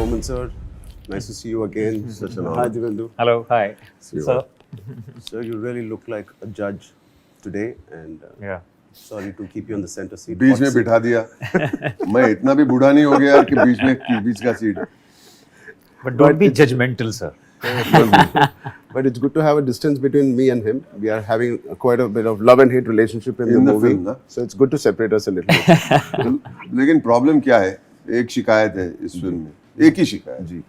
Boman sir, nice to see you again. Such an honor. Hi Divyenndu. Hello, hi. See you. Sir. Sir, you really look like a judge today, and Yeah. sorry to keep you on the center seat. Beach Hot में seat. बिठा दिया मैं इतना भी बूढ़ा नहीं हो गया कि बीच का seat But don't be judgmental, sir. But it's good to have a distance between me and him. We are having quite a bit of love and hate relationship in the movie. film, na? So it's good to separate us a little bit. लेकिन problem क्या है एक शिकायत है इस film में एक ही शिकायत जी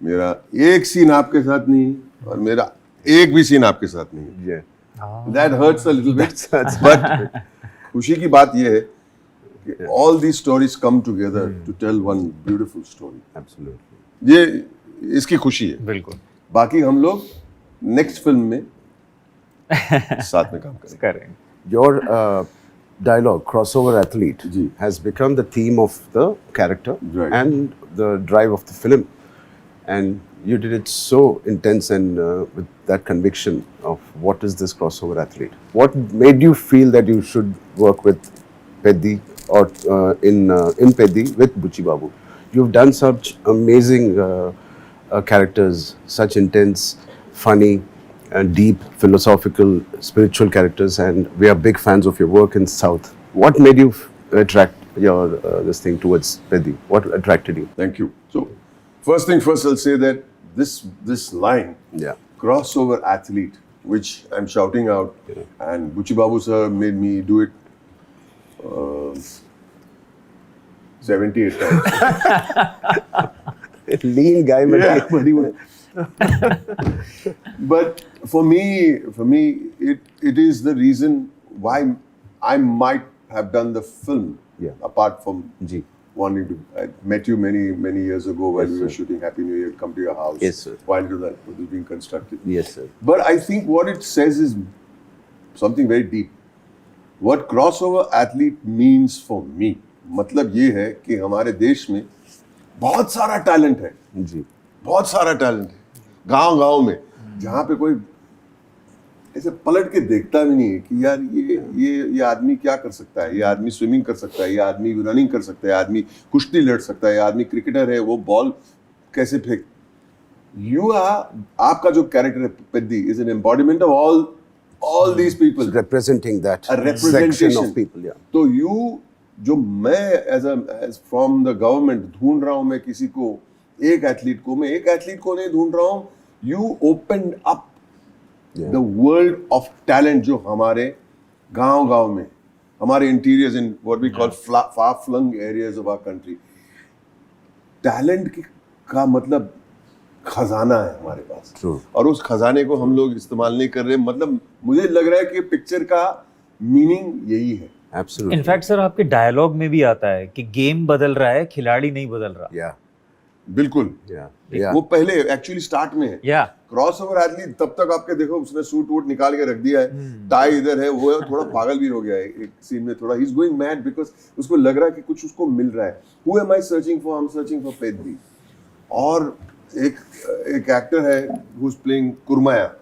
मेरा एक सीन आपके साथ नहीं है और मेरा एक भी सीन आपके साथ नहीं है yeah that hurts a little bit that's but खुशी की बात यह है कि all these stories come together to tell one beautiful story absolutely. ये इसकी खुशी है बिल्कुल. बाकी हम लोग नेक्स्ट फिल्म में साथ में काम करेंगे Correct. Your dialogue, crossover athlete, Ji. has become the theme of the character Right. and the drive of the film. And you did it so intense and with that conviction of what is this crossover athlete. What made you feel that you should work with PEDDI or in PEDDI with Buchi Babu? You've done such amazing characters, such intense, funny, and deep, philosophical, spiritual characters, and we are big fans of your work in South. What made you attract your this thing towards PEDDI? What attracted you? Thank you. So, first thing first, I'll say that this line, Yeah. crossover athlete, which I'm shouting out, and Buchi Babu sir made me do it 78 times. Lean guy, but he would. But for me, it is the reason why I might have done the film. Yeah. Apart from Ji. wanting to, I met you many years ago when Yes, we were sir. shooting Happy New Year, come to your house. Yes, sir. While that was being constructed. Yes, sir. But I think what it says is something very deep. What crossover athlete means for me, मतलब ये है कि हमारे देश में बहुत सारा talent है, जी. बहुत सारा टैलेंट है, गांव में, जहाँ पे कोई ऐसे पलट के देखता भी नहीं है कि यार ये आदमी क्या कर सकता है, ये आदमी स्विमिंग कर सकता है, ये आदमी रनिंग कर सकता है, ये आदमी कुश्ती लड़ सकता है, ये आदमी क्रिकेटर है, वो बॉल कैसे फेंक. आपका जो कैरेक्टर है Peddi is an embodiment of all these people, Representing that a representation section of people. Yeah. तो जो मैं as from the government ढूंढ रहा हूँ, मैं किसी को एक एथलीट को नहीं ढूंढ रहा हूँ. You opened up the world of talent जो हमारे गांव में, हमारे interiors in what we call far flung areas of our country. Talent का मतलब खजाना है हमारे पास. True. और उस खजाने को हम लोग इस्तेमाल नहीं कर रहे. मतलब मुझे लग रहा है कि पिक्चर का मीनिंग यही है. Absolutely. इनफैक्ट सर आपके डायलॉग में भी आता है कि गेम बदल रहा है, खिलाड़ी नहीं बदल रहा. Yeah. बिल्कुल. Yeah. Yeah. वो पहले एक्चुअली स्टार्ट में है. या क्रॉसओवर एथलीट तब तक आपके देखो उसने सूट वूट निकाल के रख दिया है, टाई इधर है, वो थोड़ा पागल भी हो गया है एक सीन में, थोड़ा he is going mad because उसको लग रहा है कि कुछ उसको मिल रहा है. Who am I searching for? I am searching for Peddi. और एक एक्टर है हु इज प्लेइंग कुरमाया,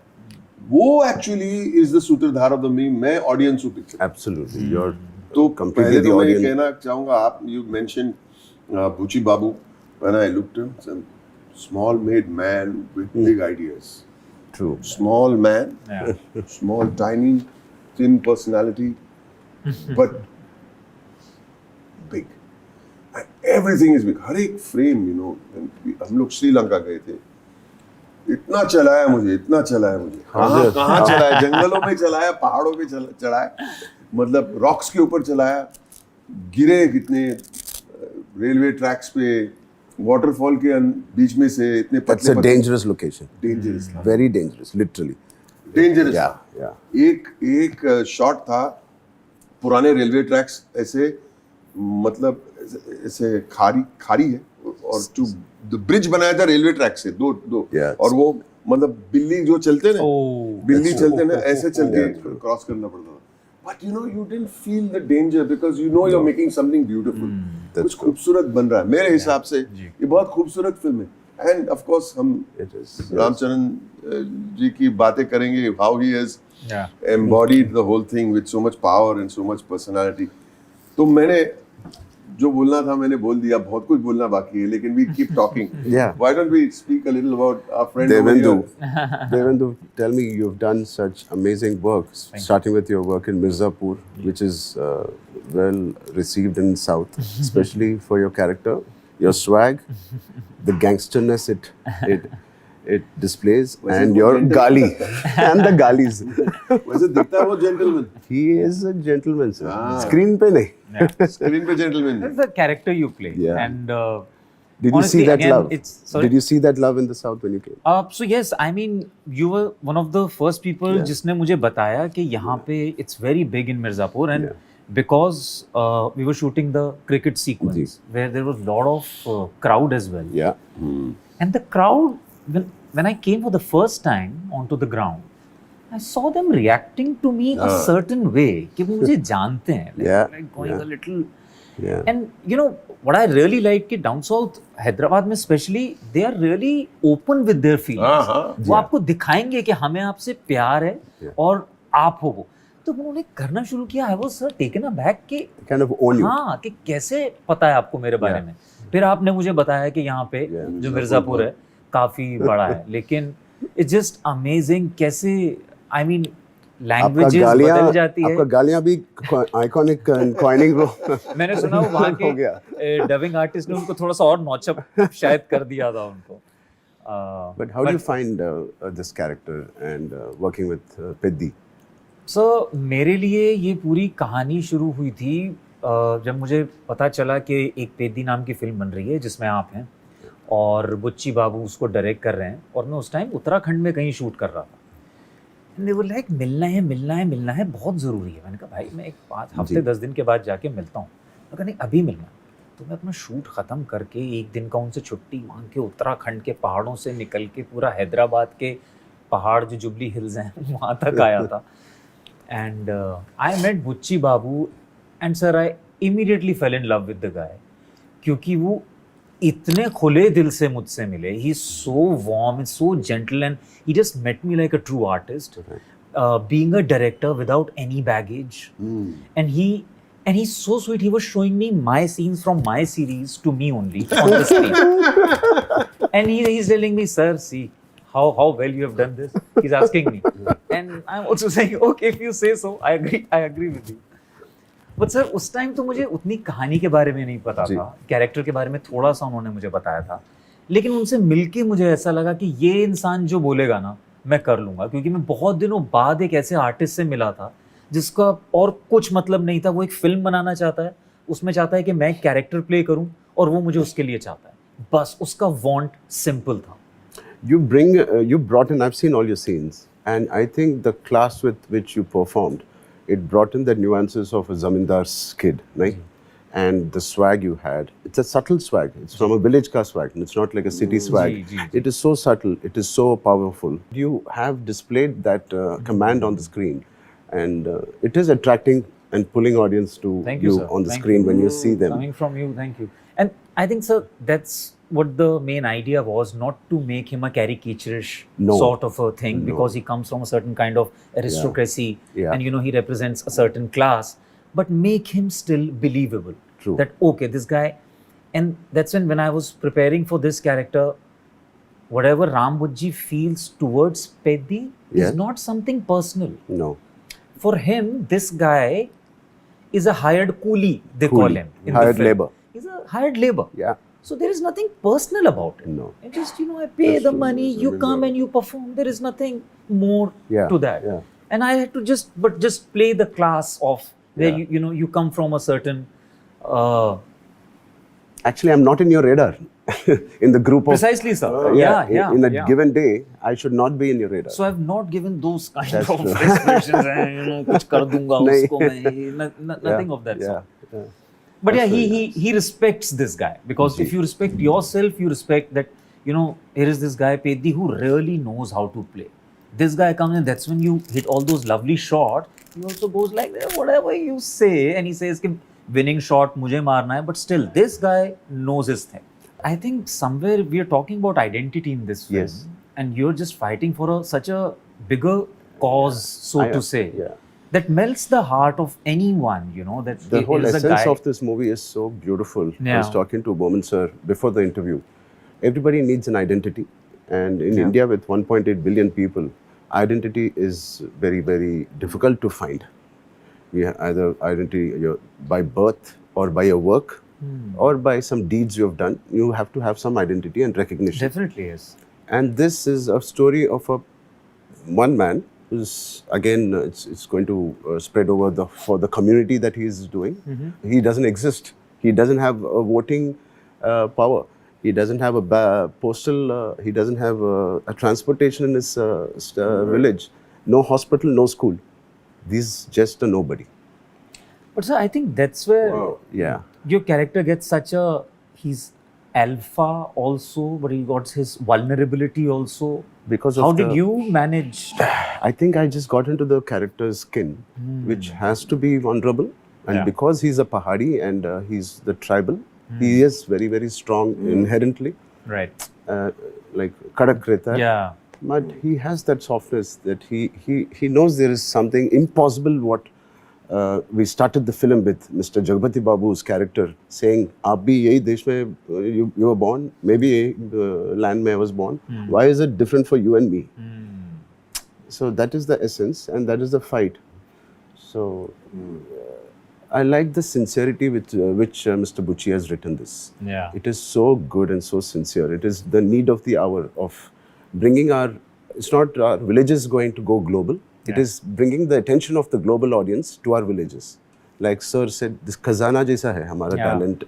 वो एक्चुअली इज द सूत्रधार ऑफ द मीम. मैं ऑडियंस हूं पिक्चर. Absolutely. You're तो completely पहले the तो मैं ये audience. कहना चाहूंगा, आप you mention Buchi Babu, when I looked at him, small made man with big ideas. True. Small man, small, tiny, thin personality, but big. And everything is big. हर एक frame, you know. हम लोग श्रीलंका गए थे. इतना चलाया मुझे. कहाँ चलाया? जंगलों में चलाया, पहाड़ों पे चलाया, मतलब रॉक्स के ऊपर चलाया, गिरे कितने, रेलवे ट्रैक्स पे, वाटरफॉल के बीच में से इतने That's a dangerous location. Dangerous था. Very dangerous, literally. Dangerous Yeah. था. Yeah. एक शॉट था, पुराने रेलवे ट्रैक्स ऐसे, मतलब ऐसे खारी है, और द ब्रिज बनाया था रेलवे ट्रैक से दो. Yeah. और वो मतलब बिल्ली जो चलते ना, बिल्ली चलते ना, ऐसे चल के क्रॉस करना पड़ता था. But you know, you didn't feel the danger because you know you're making something beautiful. कुछ खूबसूरत बन रहा है. मेरे हिसाब से ये बहुत खूबसूरत फिल्म है. And of course हम रामचरण जी की बातें करेंगे, how he has embodied the whole thing with so much power and so much personality. तो मैंने जो बोलना था मैंने बोल दिया, बहुत कुछ बोलना बाकी है, लेकिन we keep talking. Yeah. Why don't we speak a little about our friend over Divyenndu, here? Divyenndu, tell me, you've done such amazing work, starting with your work in Mirzapur, which is well received in South, especially for your character, your swag, the gangsterness it displays, Was he and more your gentle? gali and the galis. वैसे दिखता है वो gentleman. He is a gentleman, sir. Ah. Screen पे नहीं. Screen पे gentleman. That's the character you play. Yeah. And Did you honestly, see that again, love? sorry? Did you see that love in the South when you came? So yes, I mean, you were one of the first people जिसने मुझे बताया कि यहाँ पे it's very big in Mirzapur, and because we were shooting the cricket sequence where there was a lot of crowd as well. Yeah. And the crowd, when I came for the first time onto the ground, I saw them reacting to me a certain way कि वो मुझे जानते हैं, like going a little. Yeah. And you know what I really like कि down south Hyderabad में especially they are really open with their feelings. वो आपको दिखाएंगे कि हमें आपसे प्यार है और आप हो वो. तो उन्होंने करना शुरू किया. I was taken aback कि Kind of own you. हाँ कि कैसे पता है आपको मेरे बारे में. फिर आपने मुझे बताया कि यहाँ पे जो मिर्जापुर है काफी बड़ा है, लेकिन it's just amazing कैसे I mean लैंग्वेजेस बदल जाती है. आपका गालियां भी आइकॉनिक कॉइनिंग रो. मैंने सुना वो वहाँ के डबिंग आर्टिस्ट ने उनको थोड़ा सा और नौचप शायद कर दिया था उनको. But how do you find this character and working with PEDDI? So मेरे लिए ये पूरी कहानी शुरू हुई थी जब मुझे पता चला कि एक पेद्दी नाम की फिल्म बन रही है जिसमें आप हैं और बुच्ची बाबू उसको डायरेक्ट कर रहे हैं, और मैं उस टाइम उत्तराखंड में कहीं शूट कर रहा था. वो लाइक मिलना है बहुत ज़रूरी है. मैंने कहा भाई मैं एक 5 हफ्ते 10 दिन के बाद जाके मिलता हूँ. मैं कहा नहीं अभी मिलना. तो मैं अपना शूट ख़त्म करके एक दिन का उनसे छुट्टी मांग के उत्तराखंड के पहाड़ों से निकल के पूरा हैदराबाद के पहाड़ जो जुबली हिल्स हैं वहाँ तक आया था. And I met Buchi Babu and sir I immediately fell in love with the guy, क्योंकि वो इतने खुले दिल से मुझसे मिले. He is so warm and so gentle and he just met me like a true artist, being a director without any baggage. And he's so sweet. He was showing me my scenes from my series to me only on the screen. And he's telling me, sir, see how well you have done this. He's asking me. And I'm also saying, okay, if you say so, I agree with you. But sir, उस time तो मुझे उतनी कहानी के बारे में नहीं पता था. कैरेक्टर के बारे में थोड़ा सा उन्होंने मुझे बताया था. लेकिन उनसे मिलके मुझे ऐसा लगा कि ये इंसान जो बोलेगा ना मैं कर लूँगा, क्योंकि मैं बहुत दिनों बाद एक ऐसे आर्टिस्ट से मिला था जिसका और कुछ मतलब नहीं था. वो एक फिल्म बनाना चाहता है, उसमें चाहता है कि मैं कैरेक्टर प्ले करूं और वो मुझे उसके लिए चाहता है. बस उसका वांट सिंपल था. You brought in, I've seen all your scenes, and I think the class with which you performed, it brought in the nuances of a zamindar's kid, right? And the swag you had, it's a subtle swag. It's from a village ka swag, and it's not like a city swag. It is so subtle, it is so powerful. You have displayed that command on the screen. And it is attracting and pulling audience to you on the screen when you see them. Coming from you, thank you. And I think, sir, that's what the main idea was, not to make him a caricaturish sort of a thing, because he comes from a certain kind of aristocracy, and you know he represents a certain class, but make him still believable. True. That okay, this guy, and that's when I was preparing for this character, whatever Ram Bujji feels towards PEDDI is not something personal. No. For him, this guy is a hired coolie, they call him. In hired the film. labor. He's a hired labor. Yeah. So there is nothing personal about it. No. It just, you know, I pay the money, you come and you perform. There is nothing more to that. Yeah. And I had to just play the class of where you know you come from a certain. Actually, I'm not in your radar. In the group of Precisely, sir. In a given day, I should not be in your radar. So I've not given those kind of expressions. You know, कुछ कर दूंगा उसको मैं. Nothing of that sort. Yeah. But yeah, he respects this guy, because if you respect yourself, you respect that, you know, here is this guy PEDDI who really knows how to play. This guy comes in, that's when you hit all those lovely shots. He also goes like, whatever you say, and he says कि winning shot मुझे मारना है, but still this guy knows his thing. I think somewhere we are talking about identity in this film. Yes. And you're just fighting for such a bigger cause, so to say. Yeah. that melts the heart of anyone, you know, that The whole here's a essence guy. of this movie is so beautiful. I Yeah. was talking to Boman sir before the interview. Everybody needs an identity. And in Yeah. India with 1.8 billion people, identity is very, very difficult to find. We have either identity by birth or by your work or by some deeds you have done. You have to have some identity and recognition. Definitely is. And this is a story of one man who's, again, it's going to spread over for the community that he is doing. He doesn't exist. He doesn't have a voting power. He doesn't have a postal, he doesn't have a transportation in his village. No hospital, no school. He's just a nobody. But sir, I think that's where Wow. Yeah. your character gets he's alpha also, but he got his vulnerability also. Because of How did you manage? I think I just got into the character's skin, which has to be vulnerable. And Yeah. because he's a Pahadi and he's the tribal, he is very, very strong inherently. Right. Like Kadak rehta hai. Yeah. But he has that softness that he knows there is something impossible. What we started the film with Mr. Jagpati Babu's character saying, "Aap bhi yahi desh mein you were born, maybe yahi land mein I was born. Why is it different for you and me?" So that is the essence, and that is the fight. So I like the sincerity with which Mr. Buchi has written this. Yeah. It is so good and so sincere. It is the need of the hour of bringing it's not our villages going to go global. It is bringing the attention of the global audience to our villages. Like sir said, this khazana jaisa hai hamara Yeah. talent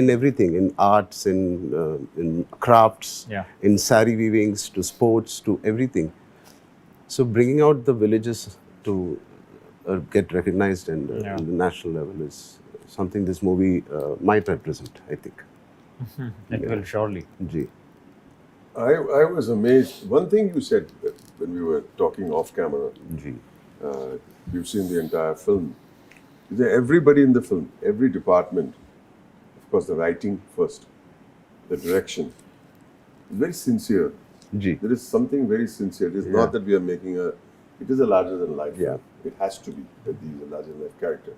in everything, in arts, in crafts, Yeah. in sari weavings, to sports, to everything. So bringing out the villages to get recognized and on the national level is something this movie might represent, I think. It will surely. Ji. I was amazed. One thing you said when we were talking off camera, Ji. you've seen the entire film. Is that everybody in the film, every department, of course, the writing first, the direction, is very sincere. Ji. There is something very sincere. It is not that we are making it is a larger than life. Yeah. It has to be that he is a larger than life character.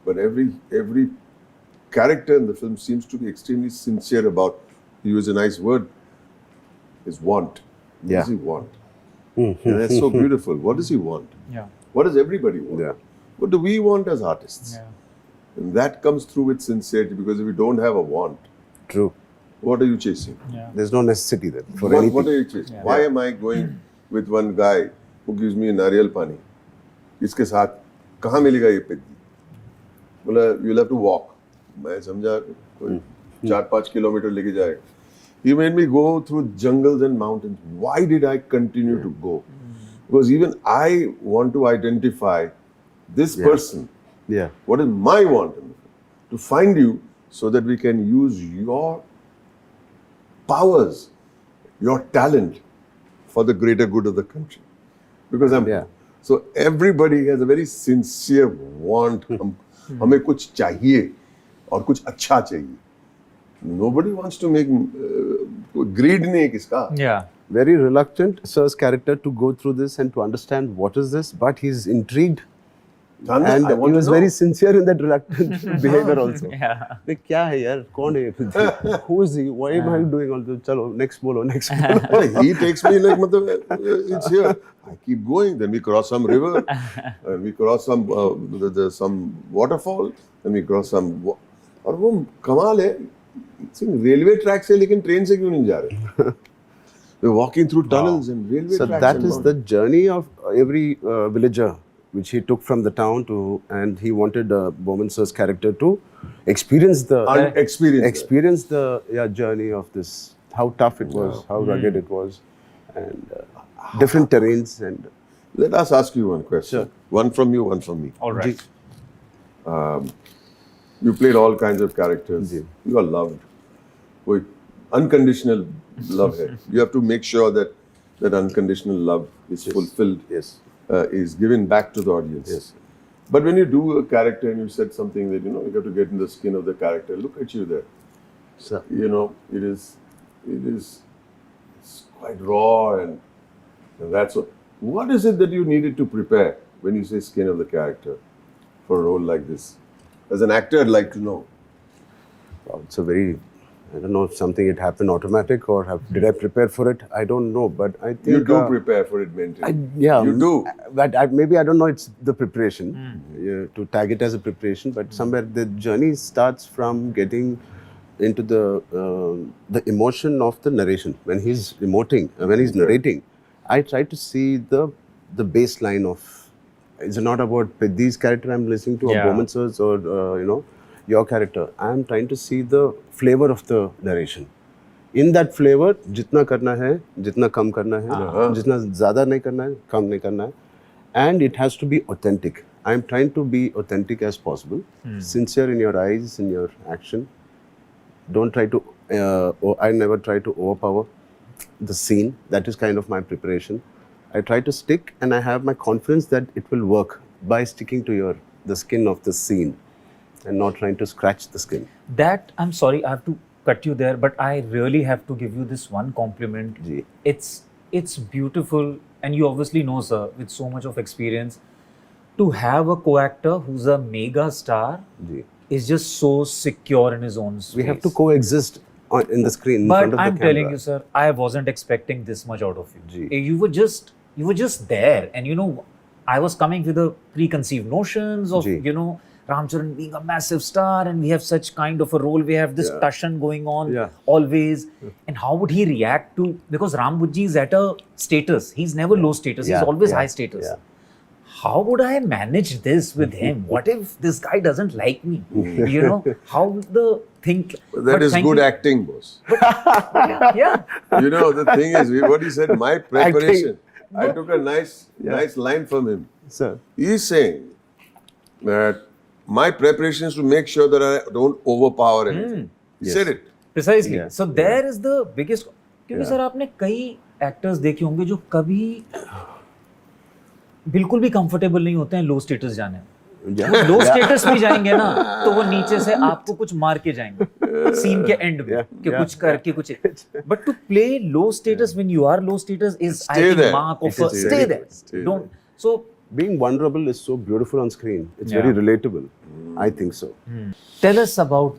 But every character in the film seems to be extremely sincere about, to use a nice word, his want. What Yeah. does he want? And that's so beautiful. What does he want? Yeah. What does everybody want? Yeah. What do we want as artists? Yeah. And that comes through with sincerity, because if you don't have a want, True. what are you chasing? Yeah. There's no necessity there for What anything. are you chasing? Why am I going with one guy who gives me नारियल पानी? इसके साथ कहाँ मिलेगा ये पेद्दी? बोला you'll have to walk. मैं समझा कोई 4-5 किलोमीटर लेके जाए. He made me go through jungles and mountains. Why did I continue to go? Because even I want to identify this person. Yeah. What is my want in the film? To find you so that we can use your powers, your talent for the greater good of the country. Because so everybody has a very sincere want. हमें कुछ चाहिए और कुछ अच्छा चाहिए. Nobody wants to make greed नहीं है किसका. Yeah. Very reluctant, sir's character, to go through this and to understand what is this, but he's intrigued. जानना, And I want he was to know. very sincere in that reluctant behavior also. Yeah. Like, क्या है यार? कौन है? Who is he? Why am I doing all this? चलो, next bolo, next bolo. He takes me like मतलब it's here. I keep going. Then we cross some river, and we cross some some waterfall, and we cross some. और वो कमाल है. Railway track से लेकिन train से क्यों नहीं जा रहे? We're walking through tunnels and railway So tracks. that and is all. the journey of every villager, which he took from the town to, and he wanted Boman sir's character to experience the Experience the journey of this, how tough it was, how rugged it was, and different terrains. And Let us ask you one question. Sure. One from you, one from me. All right. You played all kinds of characters. Ji. You are loved. कोई unconditional love है. You have to make sure that that unconditional love is fulfilled, yes, is given back to the audience. yes, But when you do a character and you said something that, you have to get in the skin of the character, look at you there. so It's quite raw and that's what is it that you needed to prepare when you say skin of the character for a role like this? As an actor, I'd like to know. Wow, it's a very, I don't know if something it happened automatic or did I prepare for it? I don't know, but I think You do prepare for it mentally. yeah, You do. But maybe I don't know. It's the preparation to tag it as a preparation, but somewhere the journey starts from getting into the emotion of the narration when he's emoting, when he's narrating. I try to see the baseline of. It's not about Peddi's character I'm listening to, or Boman sir's, or your character. I'm trying to see the flavor of the narration. In that flavor, जितना करना है, जितना कम करना है, जितना ज़्यादा नहीं करना है, कम नहीं करना है, and it has to be authentic. I'm trying to be authentic as possible, sincere in your eyes, in your action. Don't try to. I never try to overpower the scene. That is kind of my preparation. I try to stick, and I have my confidence that it will work by sticking to the skin of the scene, and not trying to scratch the skin. That, I'm sorry, I have to cut you there, but I really have to give you this one compliment. Ji. It's beautiful, and you obviously know, sir, with so much of experience, to have a co-actor who's a mega star Ji. is just so secure in his own space. We have to coexist in the screen in But front of I'm the camera. telling you, sir, I wasn't expecting this much out of you. Ji. You were just there, and I was coming with the preconceived notions of Ji. Ram Charan being a massive star, and we have such kind of a role. We have this Tashan going on always. And how would he react to, because Ram Buchi is at a status. He's never low status. He's always high status. Yeah. How would I manage this with him? What if this guy doesn't like me? How the think. That is good acting, boss. Yeah. The thing is, what he said, my preparation. I took a nice line from him. Sir. He's saying that my preparation is to make sure that I don't overpower anything. He said it. Precisely. Yeah. So there is the biggest. क्योंकि sir आपने कई actors देखे होंगे जो कभी बिल्कुल भी comfortable नहीं होते हैं लो स्टेटस जाने में. लो स्टेटस में जाएंगे ना तो वो नीचे से आपको कुछ मार के जाएंगे सीन के एंड में कि कुछ करके कुछ. But to play low status when you are low status is I think mark of stay there. Don't. So being vulnerable is so beautiful on screen. It's very relatable. I think so. Tell us about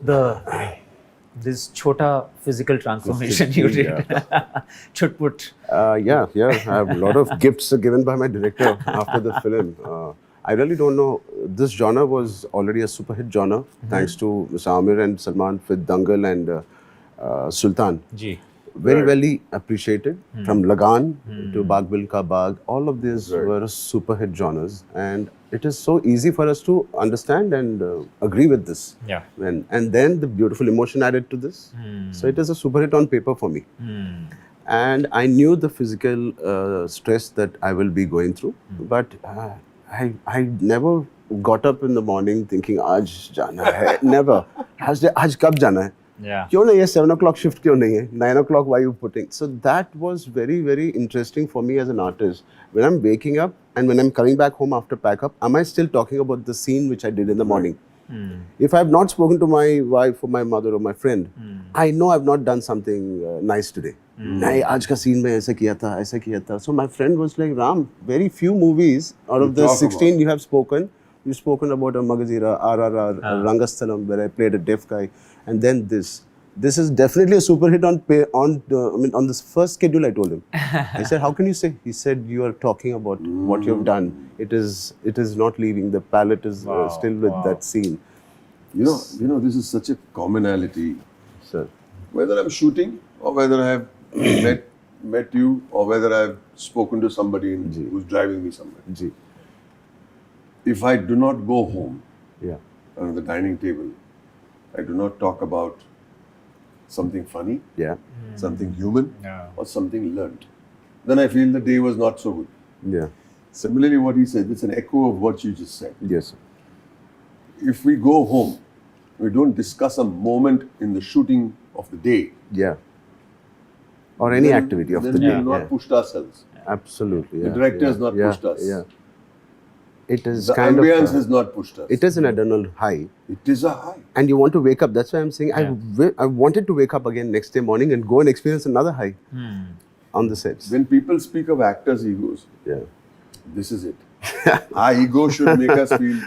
this chota physical transformation you did. Chutput. Yeah. I have a lot of gifts given by my director after the film. I really don't know. This genre was already a super hit genre thanks to Mr. Amir and Salman with Dangal and Sultan. Ji. Very well appreciated. From Lagan to Baag Bil Ka Baag, all of these were super hit genres, and it is so easy for us to understand and agree with this. Yeah. And then the beautiful emotion added to this. So it is a super hit on paper for me. And I knew the physical stress that I will be going through, but I never got up in the morning thinking, "Aaj jana hai." Never. Aaj kab jana hai? Yeah. क्यों नहीं है 7 o'clock shift क्यों नहीं है 9 o'clock why you putting. So that was very very interesting for me as an artist. When I'm waking up and when I'm coming back home after pack up, am I still talking about the scene which I did in the morning? If I have not spoken to my wife or my mother or my friend, I know I've not done something nice today. नहीं आज का scene में ऐसा किया था. So my friend was like, Ram, very few movies out of the 16 you have spoken. You've spoken about a Magazira, RRR, Rangasthalam, where I played a deaf guy, and then this. This is definitely a super hit on this first schedule. I told him. I said, "How can you say?" He said, "You are talking about what you have done. It is not leaving. The palette is still with that scene." This is such a commonality. Sir. Whether I'm shooting or whether I have met you or whether I've spoken to somebody who's driving me somewhere. Ji. If I do not go home Yeah. on the dining table, I do not talk about something funny, something human, or something learnt, then I feel the day was not so good. Yeah. Similarly, what he said, it's an echo of what you just said. Yes. If we go home, we don't discuss a moment in the shooting of the day. Yeah. Or any activity of the then day. we have not pushed ourselves. Absolutely. The director has not pushed us. Yeah. It is The kind ambience of. has not pushed us. It is an adrenal high. It is a high. And you want to wake up. That's why I'm saying I wanted to wake up again next day morning and go and experience another high on the sets. When people speak of actors' egos, Yeah. this is it. Our ego should make us feel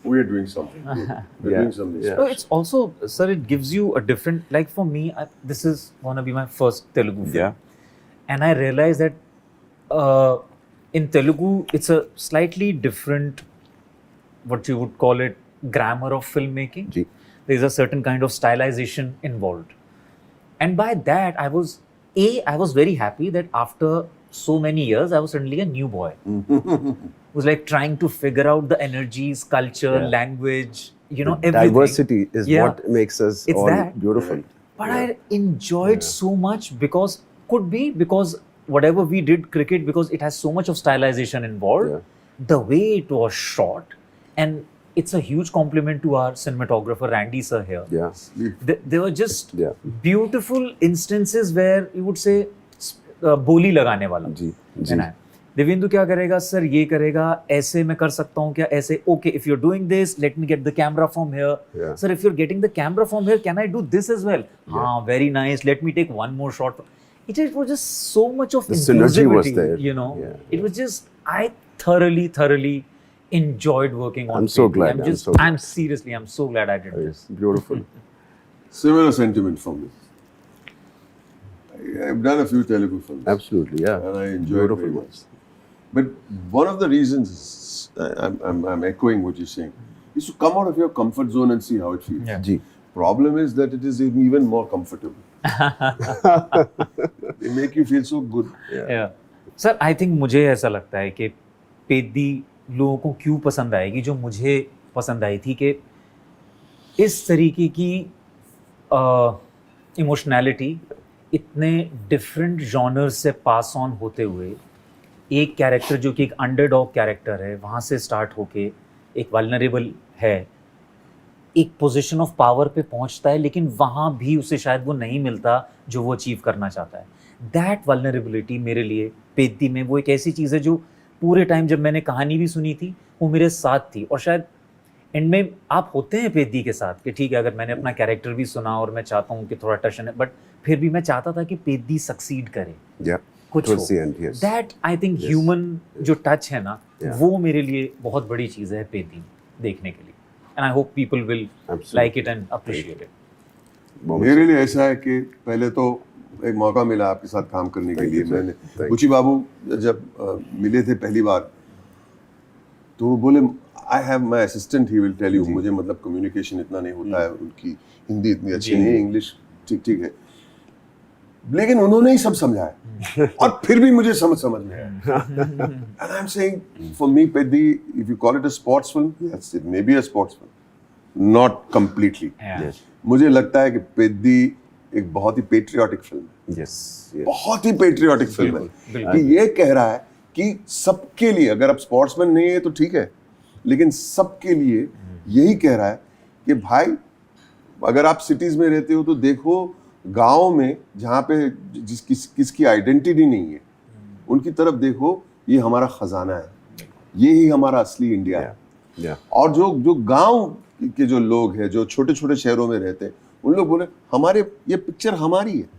we're doing something good. We're Yeah. doing something Yeah. So it's also, sir, it gives you a different, like for me, this is going to be my first Telugu film. Yeah. And I realized that in Telugu, it's a slightly different, what you would call it, grammar of filmmaking. Ji. There's a certain kind of stylization involved. And by that, I was very happy that after so many years, I was suddenly a new boy. Was like trying to figure out the energies, culture, Yeah. language, everything. Diversity is Yeah. what makes us It's all that. beautiful. But I enjoyed so much because whatever we did cricket, because it has so much of stylization involved, Yeah. the way it was shot, and it's a huge compliment to our cinematographer Randy sir here. Yeah. There were just Yeah. beautiful instances where you would say बोली लगाने वाला जी, है ना. देवेंदु क्या करेगा sir, ये करेगा, ऐसे मैं कर सकता हूँ क्या, ऐसे, okay, if you are doing this let me get the camera from here. Yeah. Sir, if you are getting the camera from here, can I do this as well? हाँ, very nice, let me take one more shot. It was just so much of The synergy was inclusivity, there. Yeah. Yeah. It was just, I thoroughly enjoyed working on I'm so PEDDI. glad. I'm so glad. I'm so glad I did this. Beautiful. Similar sentiment from me. I've done a few Telugu films. Absolutely, yeah. And I enjoy it very much. But one of the reasons I'm echoing what you're saying is to come out of your comfort zone and see how it feels. Yeah. Ji. Problem is that it is even more comfortable. They make you feel so good. Yeah. Sir, I think मुझे ऐसा लगता है कि पेद्दी लोगों को क्यों पसंद आएगी, जो मुझे पसंद आई थी, कि इस तरीके की इमोशनैलिटी इतने डिफरेंट जॉनर्स से पास ऑन होते हुए, एक कैरेक्टर जो कि एक अंडरडॉग कैरेक्टर है, वहाँ से स्टार्ट होके एक वल्नरेबल है, एक पोजीशन ऑफ पावर पे पहुंचता है, लेकिन वहाँ भी उसे शायद वो नहीं मिलता जो वो अचीव करना चाहता है. दैट वल्नरेबिलिटी मेरे लिए पेद्दी में वो एक ऐसी चीज़ है जो पूरे टाइम जब मैंने कहानी भी सुनी थी वो मेरे साथ थी. और शायद एंड में आप होते हैं पेद्दी के साथ कि ठीक है, अगर मैंने अपना कैरेक्टर भी सुना और मैं चाहता हूँ कि थोड़ा टशन है, बट फिर भी मैं चाहता था कि पेद्दी सक्सीड करे, Yeah. कुछ Towards the end, yes. That I think Yes. Human जो टच है ना, Yeah. वो मेरे लिए बहुत बड़ी चीज़ है पेद्दी देखने के लिए. And I hope people will Absolutely. Like it and appreciate it. मेरे लिए ऐसा है कि पहले तो एक मौका मिला आपके साथ काम करने के Thank लिए. you, sir. मैंने Thank बुची बाबू जब मिले थे पहली बार, तो वो बोले I have my assistant, he will tell you. मुझे मतलब कम्युनिकेशन इतना नहीं होता है, उनकी हिंदी इतनी अच्छी नहीं है, इंग्लिश ठीक है, लेकिन उन्होंने ही सब समझाया और फिर भी मुझे समझ में आया. And I am saying, for me Peddi, if you call it a sports film, yes it may be a sports film, not completely. Yes. मुझे लगता है कि पेद्दी एक बहुत ही पेट्रियाटिक फिल्म है. Yes. Yes. बहुत ही पेट्रियाटिक फिल्म है कि ये कह रहा है कि सबके लिए, अगर आप स्पोर्ट्समैन नहीं है तो ठीक है, लेकिन सबके लिए यही कह रहा है कि भाई, अगर आप सिटीज में रहते हो तो देखो गांव में जहाँ पे किसकी आइडेंटिटी नहीं है, उनकी तरफ देखो, ये हमारा खजाना है, ये ही हमारा असली इंडिया है. Yeah. और जो गांव के जो लोग हैं, जो छोटे छोटे शहरों में रहते हैं, उन लोग बोले हमारे ये पिक्चर हमारी है,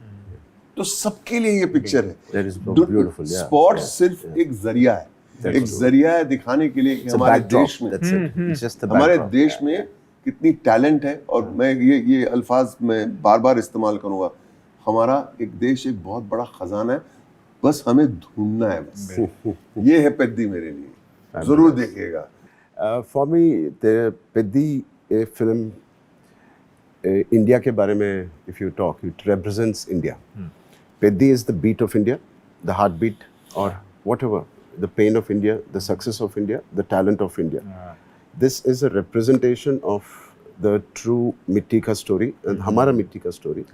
तो सबके लिए ये पिक्चर है. That is beautiful. Yeah. Sports Yeah. सिर्फ एक जरिया है, That's एक true. जरिया है दिखाने के लिए कि It's a हमारे backdrop. देश में, That's it. It's just the हमारे backdrop. देश में कितनी टैलेंट है. और मैं ये अल्फाज मैं बार बार इस्तेमाल करूंगा, हमारा एक देश एक बहुत बड़ा खजाना है, बस हमें ढूंढना है. बस ये है पेद्दी मेरे लिए, जरूर देखिएगा. For me, the Peddi film India के बारे में, if you talk, it represents India. Peddi is the beat of India, the heartbeat, or whatever, the pain of India, the success of India, the talent of India. This is a representation of the true मिट्टी का story, and हमारा मिट्टी का story.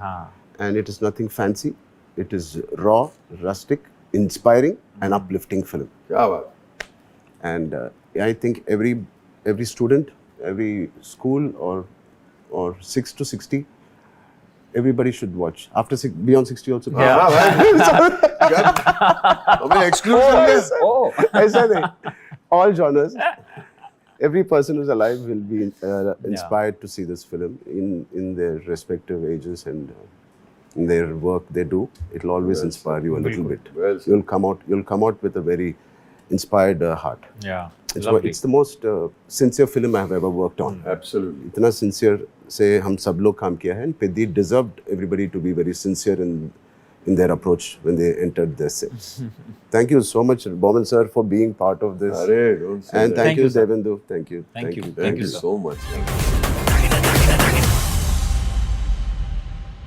And it is nothing fancy. It is raw, rustic, inspiring, and uplifting film. क्या बात. And I think every student, every school, or 6 to 60, everybody should watch. Beyond 60 also. हमें exclusive Oh. ऐसा नहीं. All genres. Every person who's alive will be inspired to see this film in their respective ages and in their work they do. It'll always inspire you a little bit. Well said. You'll come out with a very inspired heart. Yeah. Lovely. It's the most sincere film I have ever worked on. Absolutely. इतना sincere से हम सब लोग काम किया है. And Peddi deserved everybody to be very sincere in their approach when they entered their sets. Thank you so much, Boman sir, for being part of this. Arey, don't say And that. thank you, sir. Devendu. Thank you. Thank you. Thank you sir. so much.